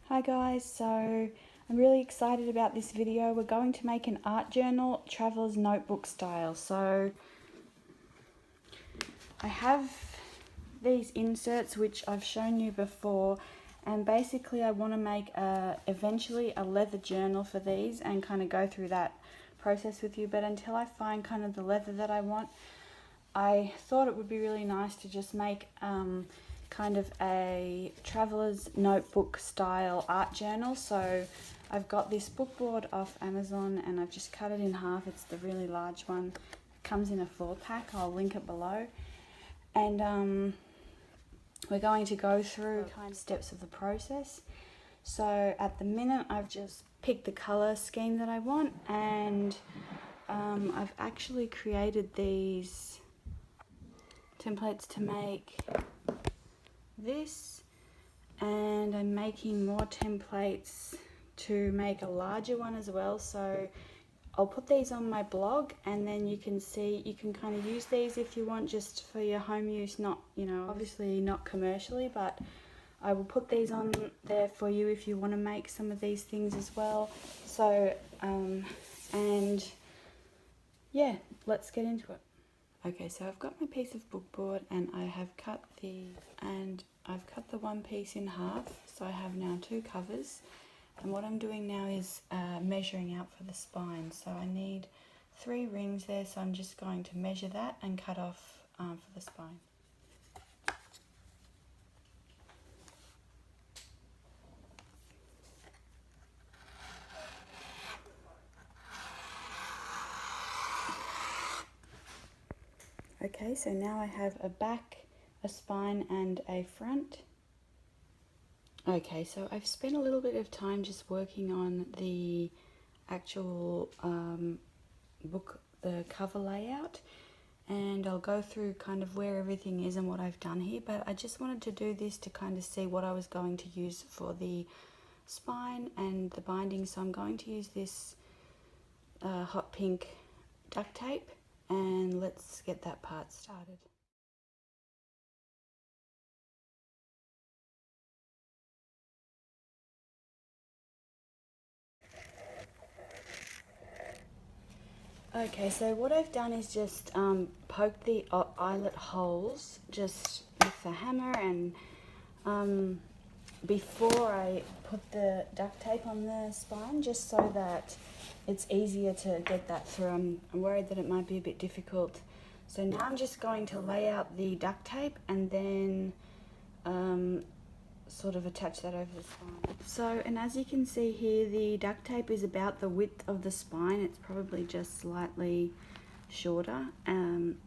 Hi guys, so I'm really excited about this video. We're going to make an art journal, traveler's notebook style. So I have these inserts which I've shown you before, and basically I want to make eventually a leather journal for these and kind of go through that process with you. But until I find kind of the leather that I want, I thought it would be really nice to just make kind of a traveler's notebook style art journal. So I've got this book board off Amazon and I've just cut it in half. It's the really large one. It comes in a 4-pack. I'll link it below. And we're going to go through kind of steps of the process. So at the minute I've just picked the colour scheme that I want, and I've actually created these templates to make this, and I'm making more templates to make a larger one as well. So I'll put these on my blog, and then you can see, you can kind of use these if you want, just for your home use, not, you know, obviously not commercially, but I will put these on there for you if you want to make some of these things as well. So and yeah, let's get into it. Okay, so I've got my piece of book board and I have cut the one piece in half, so I have now 2 covers. And what I'm doing now is measuring out for the spine. So I need 3 rings there, so I'm just going to measure that and cut off for the spine. Okay, so now I have a back, a spine and a front. Okay, so I've spent a little bit of time just working on the actual book, the cover layout, and I'll go through kind of where everything is and what I've done here, but I just wanted to do this to kind of see what I was going to use for the spine and the binding. So I'm going to use this hot pink duct tape, and let's get that part started. Okay, so what I've done is just poke the eyelet holes just with the hammer, and before I put the duct tape on the spine, just so that it's easier to get that through. I'm worried that it might be a bit difficult. So now I'm just going to lay out the duct tape and then sort of attach that over the spine. So, and as you can see here, the duct tape is about the width of the spine. It's probably just slightly shorter, and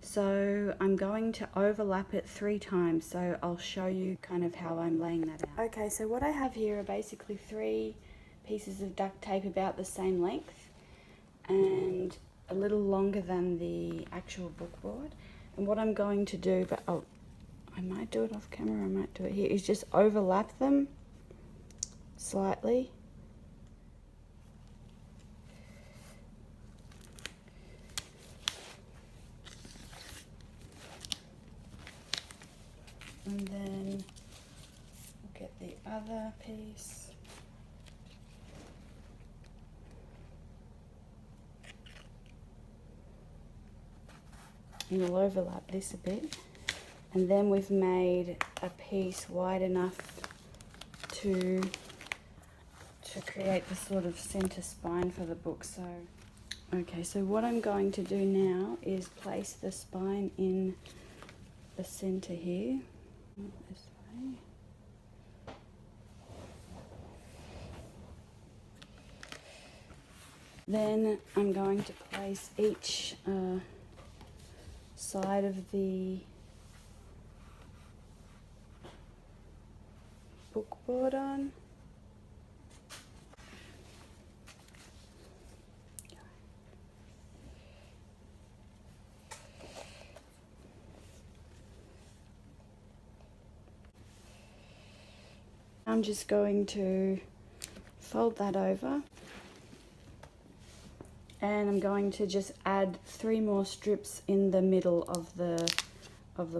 so I'm going to overlap it 3 times. So I'll show you kind of how I'm laying that out. Okay, so what I have here are basically 3 pieces of duct tape about the same length and a little longer than the actual book board. And what I'm going to do, but I might do it off camera, I might do it here, is just overlap them slightly. And then we'll get the other piece. And we'll overlap this a bit. And then we've made a piece wide enough to create the sort of center spine for the book. So, okay, so what I'm going to do now is place the spine in the center here, this way. Then I'm going to place each side of the book board on. I'm just going to fold that over, and I'm going to just add 3 more strips in the middle of the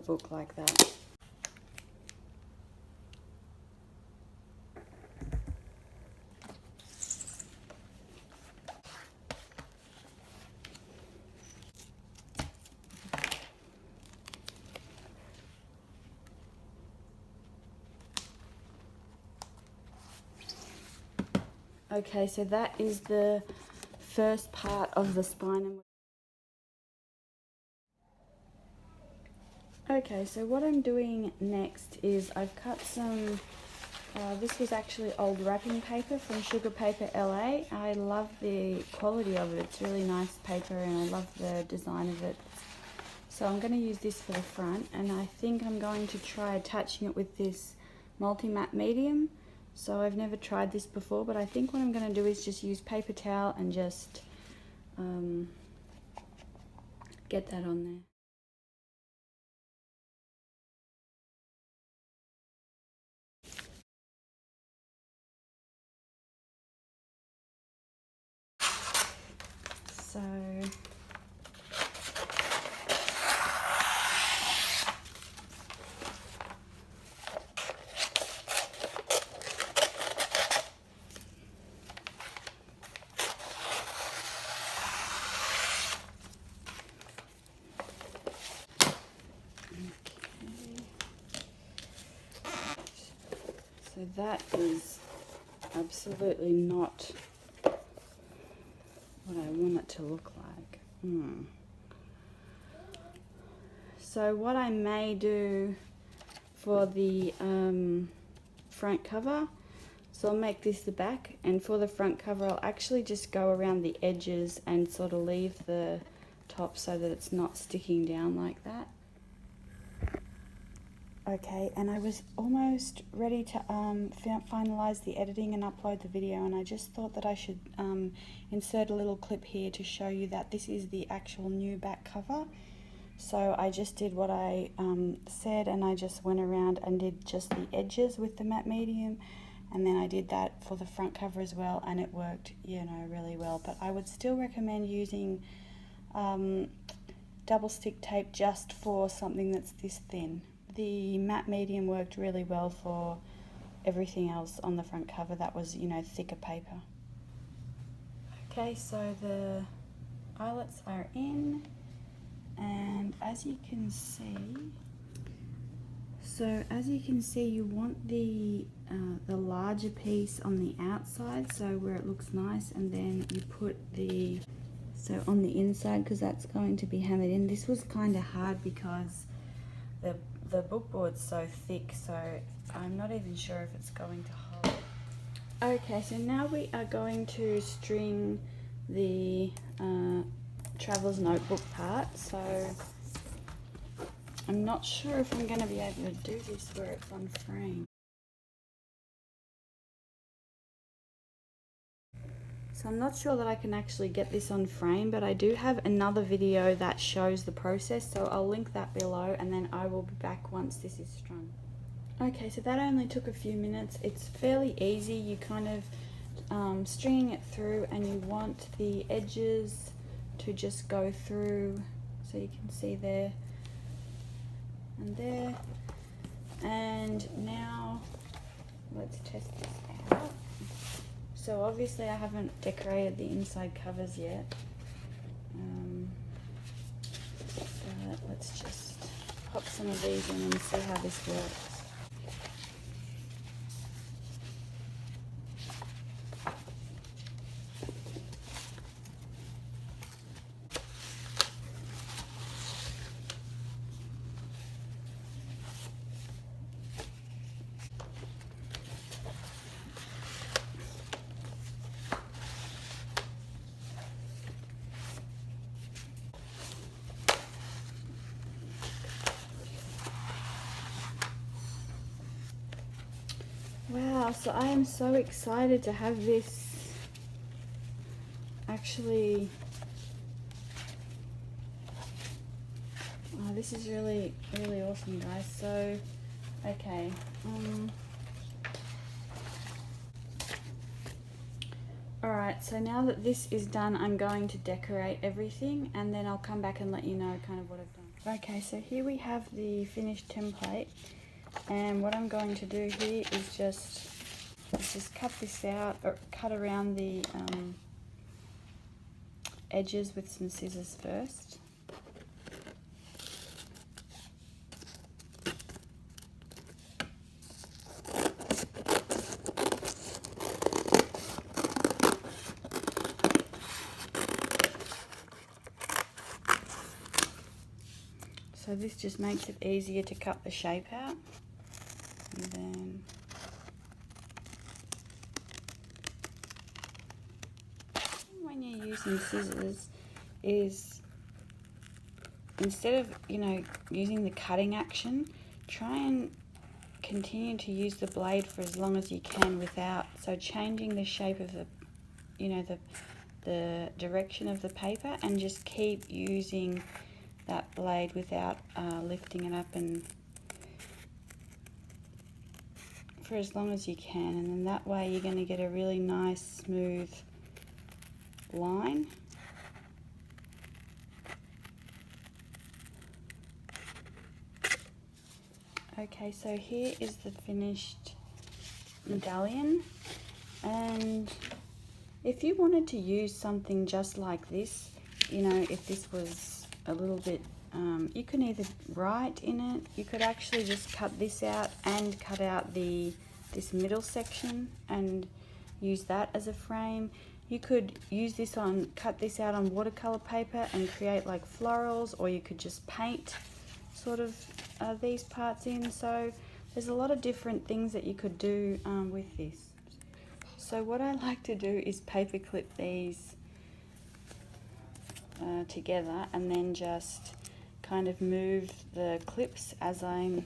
book like that. Okay, so that is the first part of the spine. Okay, so what I'm doing next is I've cut some, this was actually old wrapping paper from Sugar Paper LA. I love the quality of it, it's really nice paper and I love the design of it. So I'm going to use this for the front, and I think I'm going to try attaching it with this multi-matte medium. So I've never tried this before, but I think what I'm going to do is just use paper towel and just get that on there. So So that is absolutely not what I want it to look like. So what I may do for the front cover, so I'll make this the back, and for the front cover I'll actually just go around the edges and sort of leave the top so that it's not sticking down like that. Okay, and I was almost ready to finalize the editing and upload the video, and I just thought that I should insert a little clip here to show you that this is the actual new back cover. So I just did what I said, and I just went around and did just the edges with the matte medium, and then I did that for the front cover as well, and it worked, you know, really well. But I would still recommend using double stick tape just for something that's this thin. The matte medium worked really well for everything else on the front cover that was, you know, thicker paper. Okay, so the eyelets are in, and as you can see, you want the larger piece on the outside, so where it looks nice, and then you put the, so on the inside, because that's going to be hammered in. This was kind of hard because the bookboard's so thick, so I'm not even sure if it's going to hold. Okay, so now we are going to string the Traveller's Notebook part. So I'm not sure if I'm going to be able to do this where it's on frame. So I'm not sure that I can actually get this on frame, but I do have another video that shows the process, so I'll link that below, and then I will be back once this is strung. Okay, so that only took a few minutes. It's fairly easy. You kind of stringing it through, and you want the edges to just go through, so you can see there and there. And now let's test this out. So obviously I haven't decorated the inside covers yet, but let's just pop some of these in and see how this works. Wow, so I am so excited to have this actually. Oh, this is really, really awesome, guys. So, okay. Alright, so now that this is done, I'm going to decorate everything, and then I'll come back and let you know kind of what I've done. Okay, so here we have the finished template. And what I'm going to do here is just cut this out, or cut around the edges with some scissors first. So this just makes it easier to cut the shape out. And then when you're using scissors is, instead of, you know, using the cutting action, try and continue to use the blade for as long as you can without, so changing the shape of the, you know, the direction of the paper, and just keep using that blade without lifting it up, and for as long as you can, and then that way you're going to get a really nice smooth line. Okay, so here is the finished medallion, and if you wanted to use something just like this, you know, if this was a little bit, you can either write in it, you could actually just cut this out and cut out this middle section and use that as a frame. You could use this on, cut this out on watercolor paper and create like florals, or you could just paint sort of these parts in. So there's a lot of different things that you could do with this. So what I like to do is paper clip these together, and then just kind of move the clips as I'm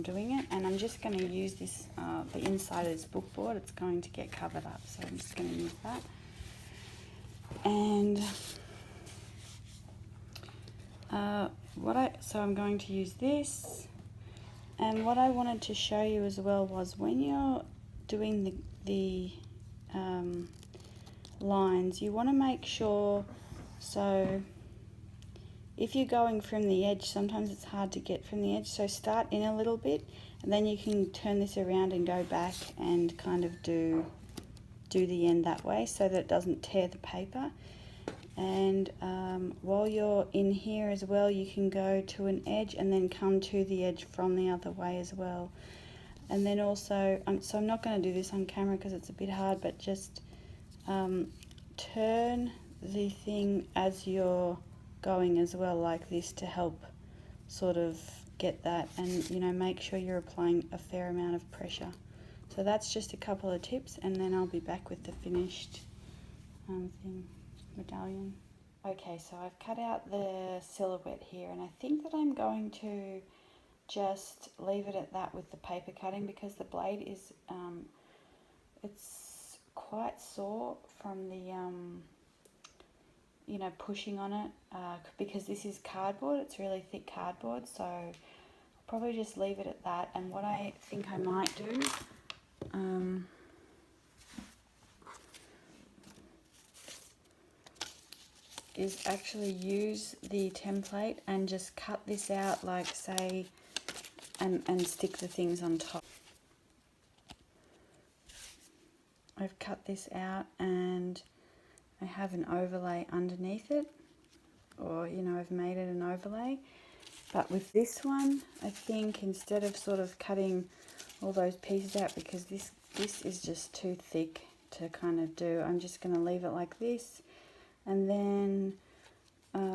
doing it. And I'm just going to use this, the inside of this book board, it's going to get covered up, so I'm just going to use that. And so I'm going to use this, and what I wanted to show you as well was when you're doing the lines, you want to make sure, so if you're going from the edge, sometimes it's hard to get from the edge, so start in a little bit, and then you can turn this around and go back and kind of do the end that way, so that it doesn't tear the paper. And while you're in here as well, you can go to an edge and then come to the edge from the other way as well. And then also, so I'm not going to do this on camera because it's a bit hard, but just turn the thing as you're going as well, like this, to help sort of get that, and you know, make sure you're applying a fair amount of pressure. So that's just a couple of tips, and then I'll be back with the finished medallion. Okay, so I've cut out the silhouette here, and I think that I'm going to just leave it at that with the paper cutting, because the blade is it's quite sore from the you know, pushing on it, because this is cardboard, it's really thick cardboard, so I'll probably just leave it at that. And what I think I might do, is actually use the template and just cut this out, like say, and stick the things on top. I've cut this out and I have an overlay underneath it, or you know, I've made it an overlay. But with this one, I think instead of sort of cutting all those pieces out, because this is just too thick to kind of do, I'm just going to leave it like this. And then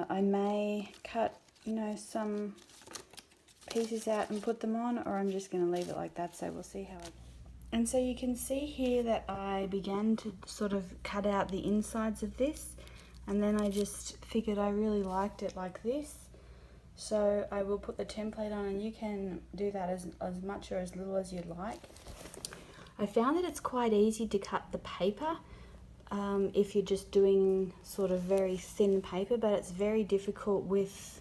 I may cut, you know, some pieces out and put them on, or I'm just going to leave it like that. So we'll see how it. And so you can see here that I began to sort of cut out the insides of this, and then I just figured I really liked it like this. So I will put the template on, and you can do that as much or as little as you'd like. I found that it's quite easy to cut the paper if you're just doing sort of very thin paper, but it's very difficult with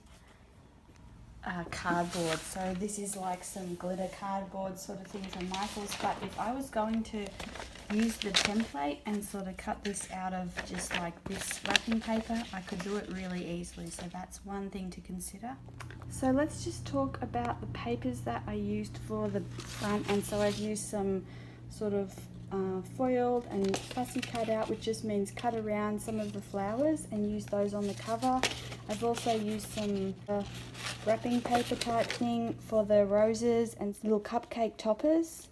cardboard. So this is like some glitter cardboard sort of thing from Michaels, but if I was going to use the template and sort of cut this out of just like this wrapping paper, I could do it really easily. So that's one thing to consider. So let's just talk about the papers that I used for the front. And so I've used some sort of foiled and fussy cut out, which just means cut around some of the flowers and use those on the cover. I've also used some wrapping paper type thing for the roses and little cupcake toppers.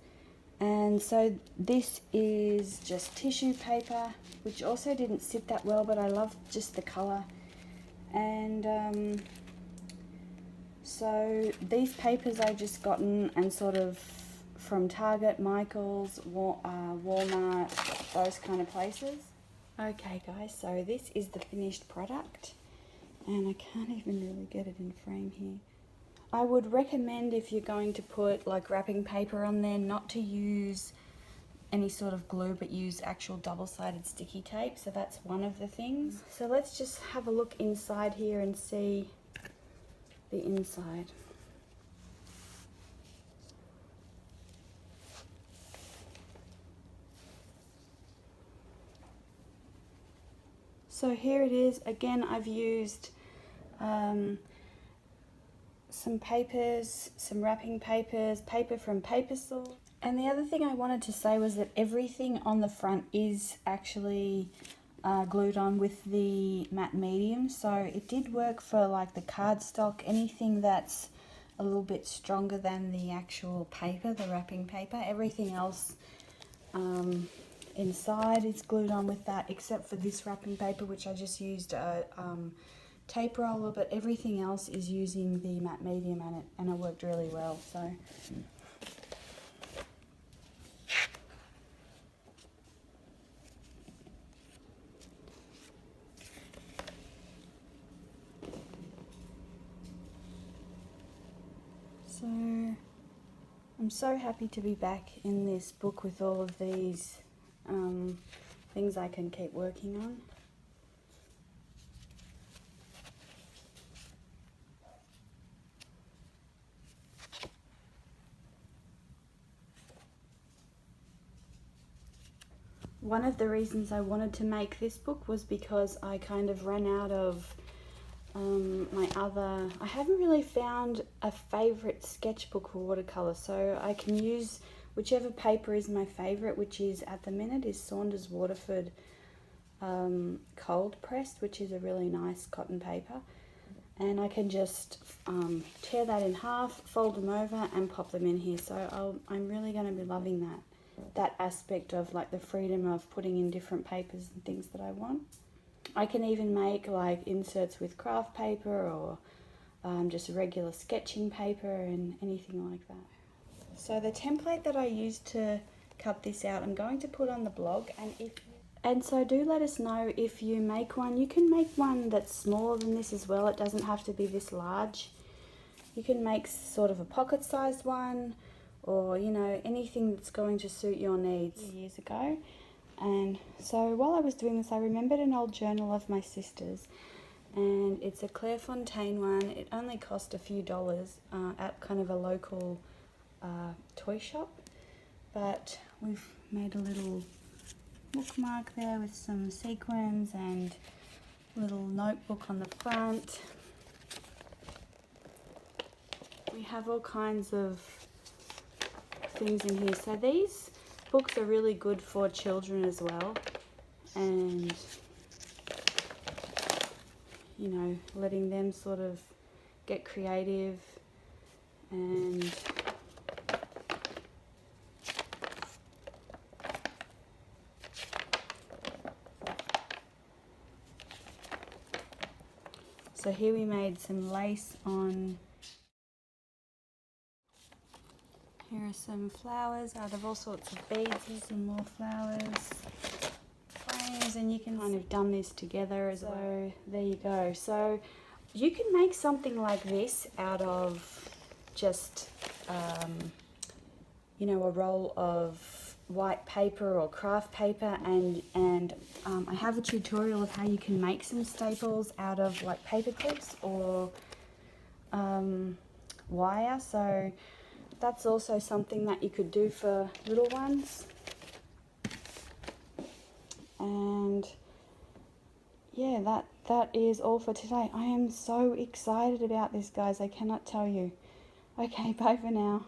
And so this is just tissue paper, which also didn't sit that well, but I love just the colour. And So these papers I've just gotten and sort of from Target, Michaels, Walmart, those kind of places. Okay guys, so this is the finished product and I can't even really get it in frame here. I would recommend, if you're going to put like wrapping paper on there, not to use any sort of glue but use actual double-sided sticky tape. So that's one of the things. So let's just have a look inside here and see the inside. So here it is. Again, I've used some papers, some wrapping papers, paper from Paper Source. And the other thing I wanted to say was that everything on the front is actually glued on with the matte medium. So it did work for like the cardstock, anything that's a little bit stronger than the actual paper, the wrapping paper. Everything else inside is glued on with that, except for this wrapping paper, which I just used a tape roller, but everything else is using the matte medium and it worked really well. So I'm so happy to be back in this book with all of these things I can keep working on. One of the reasons I wanted to make this book was because I kind of ran out of I haven't really found a favourite sketchbook for watercolour, so I can use whichever paper is my favourite, which is at the minute is Saunders Waterford cold pressed, which is a really nice cotton paper, and I can just tear that in half, fold them over and pop them in here. So I'm really going to be loving that aspect of like the freedom of putting in different papers and things that I want. I can even make like inserts with craft paper or just regular sketching paper and anything like that. So the template that I used to cut this out, I'm going to put on the blog, and so do let us know if you make one. You can make one that's smaller than this as well. It doesn't have to be this large. You can make sort of a pocket-sized one, or you know, anything that's going to suit your needs. Years ago. And so while I was doing this, I remembered an old journal of my sister's, and it's a Clairefontaine one. It only cost a few dollars at kind of a local toy shop, but we've made a little bookmark there with some sequins and little notebook on the front. We have all kinds of things in here. So these books are really good for children as well, and you know, letting them sort of get creative. And so here we made some lace on. Here are some flowers out of all sorts of beads. Here's some more flowers, frames, and you can kind of done this together as well. So there you go. So you can make something like this out of just, you know, a roll of white paper or craft paper, and I have a tutorial of how you can make some staples out of like paper clips or wire. So that's also something that you could do for little ones. And yeah, that is all for today. I am so excited about this, guys. I cannot tell you. Okay, bye for now.